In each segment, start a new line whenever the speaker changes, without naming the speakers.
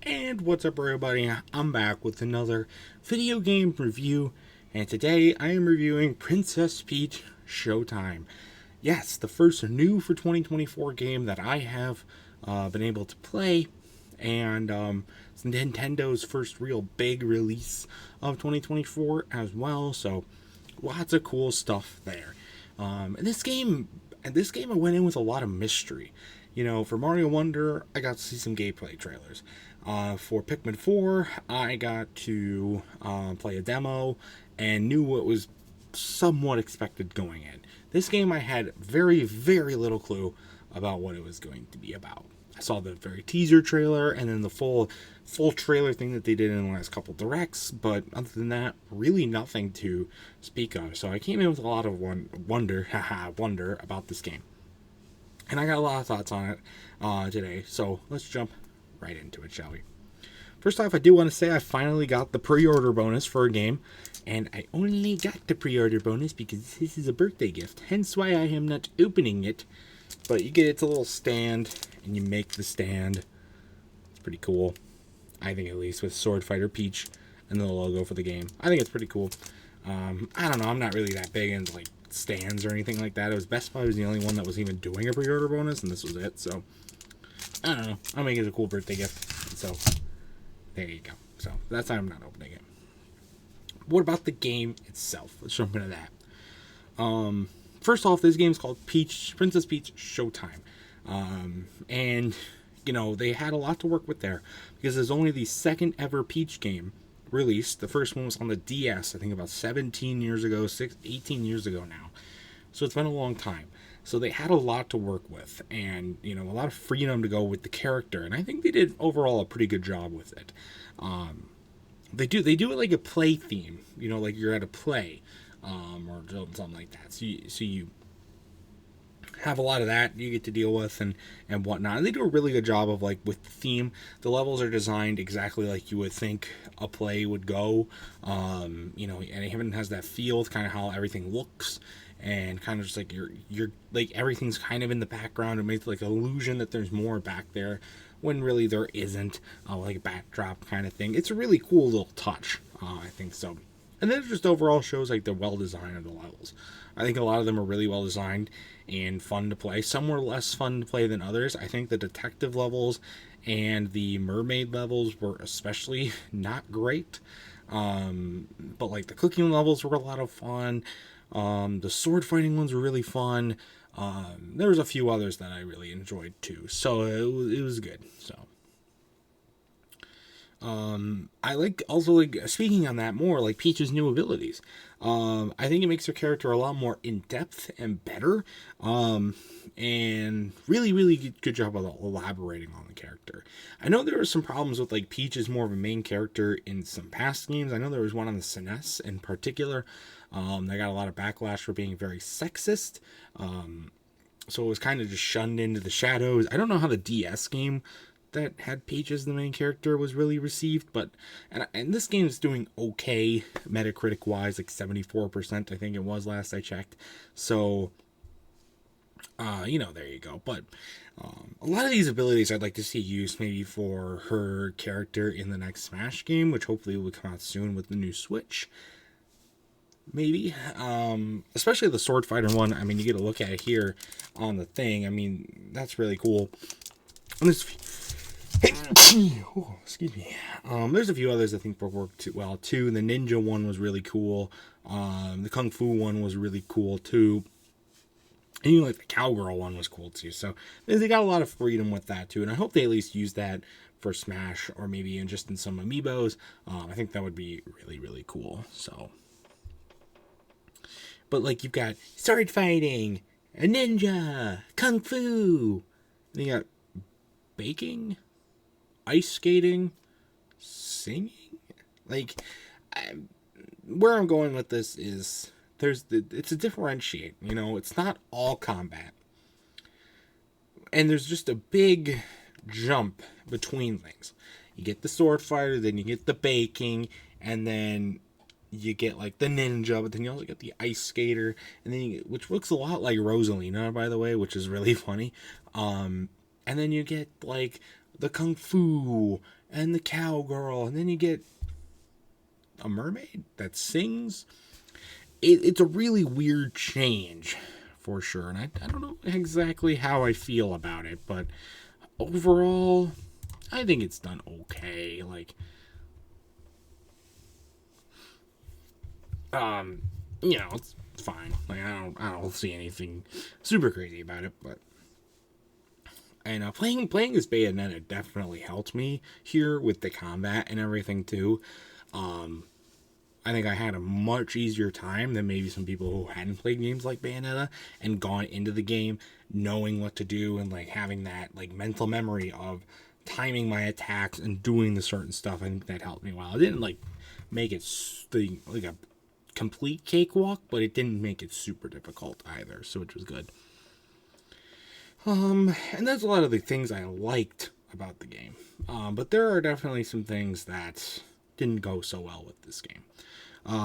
And what's up, everybody? I'm back with another video game review, and today I am reviewing Princess Peach Showtime. Yes, the first new for 2024 game that I have been able to play, and it's Nintendo's first real big release of 2024 as well. So lots of cool stuff there. And this game I went in with a lot of mystery. You know, for Mario Wonder, I got to see some gameplay trailers. For Pikmin 4, I got to play a demo and knew what was somewhat expected going in. This game, I had very, very little clue about what it was going to be about. I saw the very teaser trailer and then the full trailer thing that they did in the last couple directs, but other than that, really nothing to speak of. So I came in with a lot of wonder about this game. And I got a lot of thoughts on it today, so let's jump right into it, shall we? First off, I do want to say I finally got the pre-order bonus for a game, and I only got the pre-order bonus because this is a birthday gift, hence why I am not opening it. But you get it's a little stand, and you make the stand. It's pretty cool, I think, at least, with Sword Fighter Peach and the logo for the game. I think it's pretty cool. I don't know, I'm not really that big into like stands or anything like that. It was Best Buy was the only one that was even doing a pre-order bonus, and this was it. So I don't know, I think it's a cool birthday gift. So there you go. So that's why I'm not opening it. What about the game itself? Let's jump into that. First off, this game is called Princess Peach Showtime, and you know they had a lot to work with there because there's only the second ever Peach game released. The first one was on the DS, I think about 18 years ago now. So it's been a long time. So they had a lot to work with, and you know, a lot of freedom to go with the character, and I think they did overall a pretty good job with it. They do it like a play theme, you know, like you're at a play, or something like that. So you have a lot of that you get to deal with and whatnot. And they do a really good job of like with the theme. The levels are designed exactly like you would think a play would go. You know, and it even has that feel, kind of how everything looks, and kind of just like you're like everything's kind of in the background. It makes like an illusion that there's more back there when really there isn't, like a backdrop kind of thing. It's a really cool little touch, I think so. And then it just overall shows like the well design of the levels. I think a lot of them are really well designed and fun to play. Some were less fun to play than others. I think the detective levels and the mermaid levels were especially not great. But like the cooking levels were a lot of fun. The sword fighting ones were really fun. There was a few others that I really enjoyed too. So it was good. So I like also like speaking on that more like Peach's new abilities. I think it makes her character a lot more in depth and better. And really good job of elaborating on the character. I know there were some problems with like Peach is more of a main character in some past games. I know there was one on the SNES in particular. They got a lot of backlash for being very sexist. So it was kind of just shunned into the shadows. I don't know how the DS game that had Peach as the main character was really received, but and this game is doing okay Metacritic wise, like 74%, I think it was last I checked. So you know, there you go. But a lot of these abilities I'd like to see used maybe for her character in the next Smash game, which hopefully will come out soon with the new Switch. Maybe, especially the sword fighter one. I mean, you get a look at it here on the thing. I mean, that's really cool. And there's oh, excuse me. There's a few others I think worked well too. The ninja one was really cool. The kung fu one was really cool too. And even like the cowgirl one was cool too. So they got a lot of freedom with that too. And I hope they at least use that for Smash or maybe just in some amiibos. I think that would be really cool. So. But like you've got sword fighting, a ninja, kung fu, and you got baking, ice skating, singing. Like where I'm going with this is it's a differentiate. You know, it's not all combat, and there's just a big jump between things. You get the sword fighter, then you get the baking, and then you get like the ninja, but then you also get the ice skater, and then which looks a lot like Rosalina, by the way, which is really funny. And then you get like the kung fu, and the cowgirl, and then you get a mermaid that sings. It's a really weird change, for sure, and I don't know exactly how I feel about it, but overall, I think it's done okay. Like, it's fine. Like, I don't see anything super crazy about it, but. And playing as Bayonetta definitely helped me here with the combat and everything too. I think I had a much easier time than maybe some people who hadn't played games like Bayonetta and gone into the game knowing what to do and like having that like mental memory of timing my attacks and doing the certain stuff. I think that helped me. While I didn't like make it like a complete cakewalk, but it didn't make it super difficult either, so it was good. And that's a lot of the things I liked about the game. But there are definitely some things that didn't go so well with this game.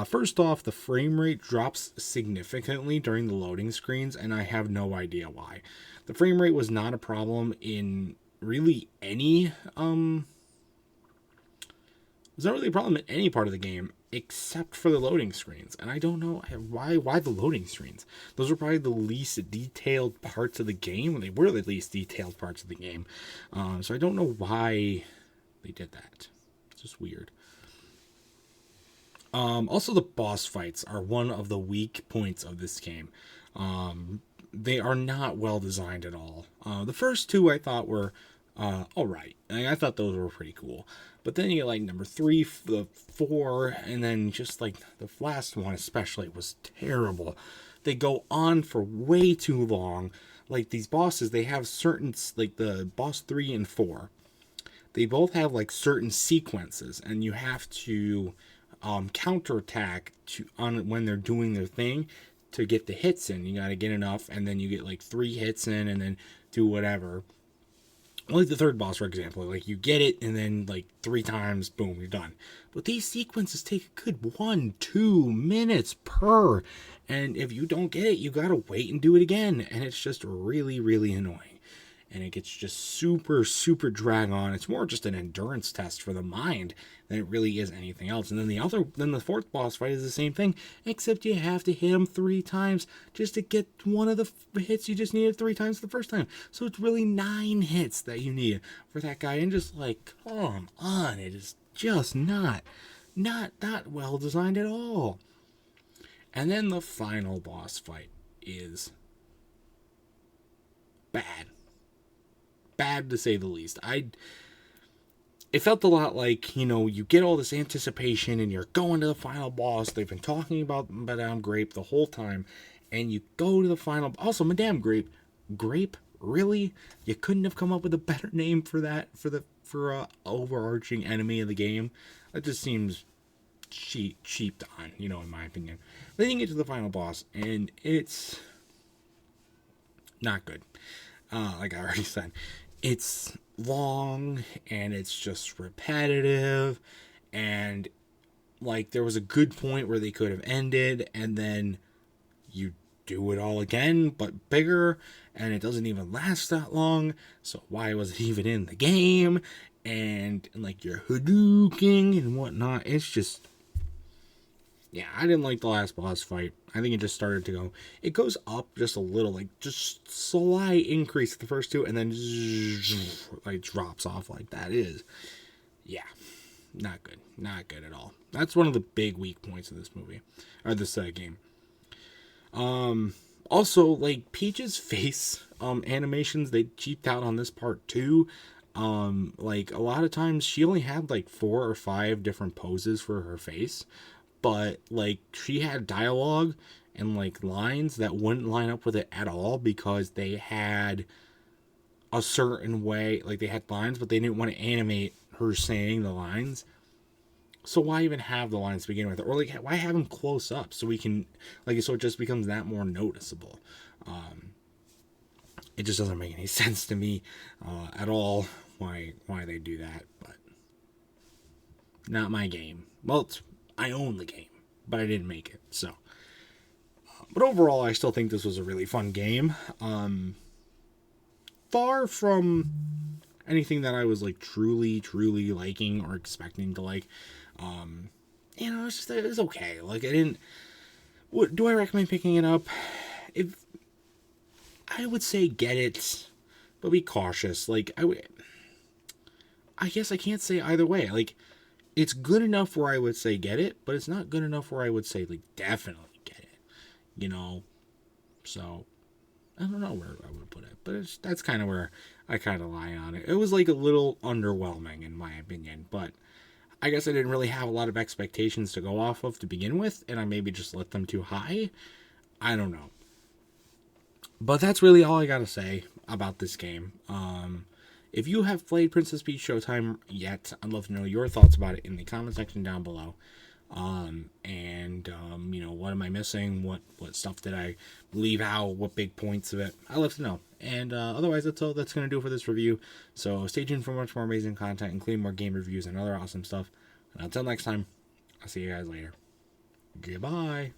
First off, the frame rate drops significantly during the loading screens, and I have no idea why. The frame rate was not a problem in really any, it's not really a problem in any part of the game except for the loading screens. And I don't know why the loading screens. Those are probably the least detailed parts of the game. They were the least detailed parts of the game. So I don't know why they did that. It's just weird. Also, the boss fights are one of the weak points of this game. They are not well designed at all. The first two I thought were alright. I thought those were pretty cool. But then you get like number 3, the 4, and then just like the last one especially was terrible. They go on for way too long. Like these bosses, they have certain, like the boss 3 and 4. They both have like certain sequences, and you have to counterattack when they're doing their thing to get the hits in. You got to get enough, and then you get like 3 hits in, and then do whatever. Like the third boss, for example, like you get it, and then like 3 times, boom, you're done. But these sequences take a good 1-2 minutes per, and if you don't get it, you gotta wait and do it again, and it's just really, really annoying. And it gets just super, super drag on. It's more just an endurance test for the mind than it really is anything else. And then the fourth boss fight is the same thing, except you have to hit him 3 times just to get one of the hits you just needed 3 times the first time. So it's really 9 hits that you need for that guy. And just like, come on, it is just not well designed at all. And then the final boss fight is bad. Bad to say the least. It felt a lot like, you get all this anticipation and you're going to the final boss. They've been talking about Madame Grape the whole time, and you go to the final. Also, Madame Grape, really? You couldn't have come up with a better name for that for overarching enemy of the game? That just seems cheap on, in my opinion. Then you get to the final boss, and it's not good. Like I already said. It's long, and it's just repetitive, and like there was a good point where they could have ended, and then you do it all again, but bigger, and it doesn't even last that long, so why was it even in the game? And like you're Hadouken and whatnot. It's just, yeah, I didn't like the last boss fight. I think it just started to go. It goes up just a little, like just slight increase the first 2, and then like drops off like that. It is, yeah, not good at all. That's one of the big weak points of this movie or this game. Also, like Peach's face animations, they cheaped out on this part too. Like a lot of times she only had like 4 or 5 different poses for her face. But like she had dialogue and like lines that wouldn't line up with it at all because they had a certain way, like they had lines, but they didn't want to animate her saying the lines. So why even have the lines to begin with? Or like why have them close up so we can so it just becomes that more noticeable. It just doesn't make any sense to me at all why they do that, but not my game. Well, I own the game, but I didn't make it, so. But overall, I still think this was a really fun game. Far from anything that I was like truly liking or expecting to like. It was okay. Like, I didn't. What do I recommend picking it up? If I would say get it, but be cautious. Like, I guess I can't say either way. Like, it's good enough where I would say get it, but it's not good enough where I would say like definitely get it. You know, so I don't know where I would put it, but that's kind of where I kind of lie on it. It was like a little underwhelming in my opinion, but I guess I didn't really have a lot of expectations to go off of to begin with, and I maybe just let them too high. I don't know. But that's really all I gotta say about this game. If you have played Princess Peach Showtime yet, I'd love to know your thoughts about it in the comment section down below. What am I missing? What stuff did I leave out? What big points of it? I'd love to know. And otherwise, that's all that's going to do for this review. So stay tuned for much more amazing content, including more game reviews and other awesome stuff. And until next time, I'll see you guys later. Goodbye.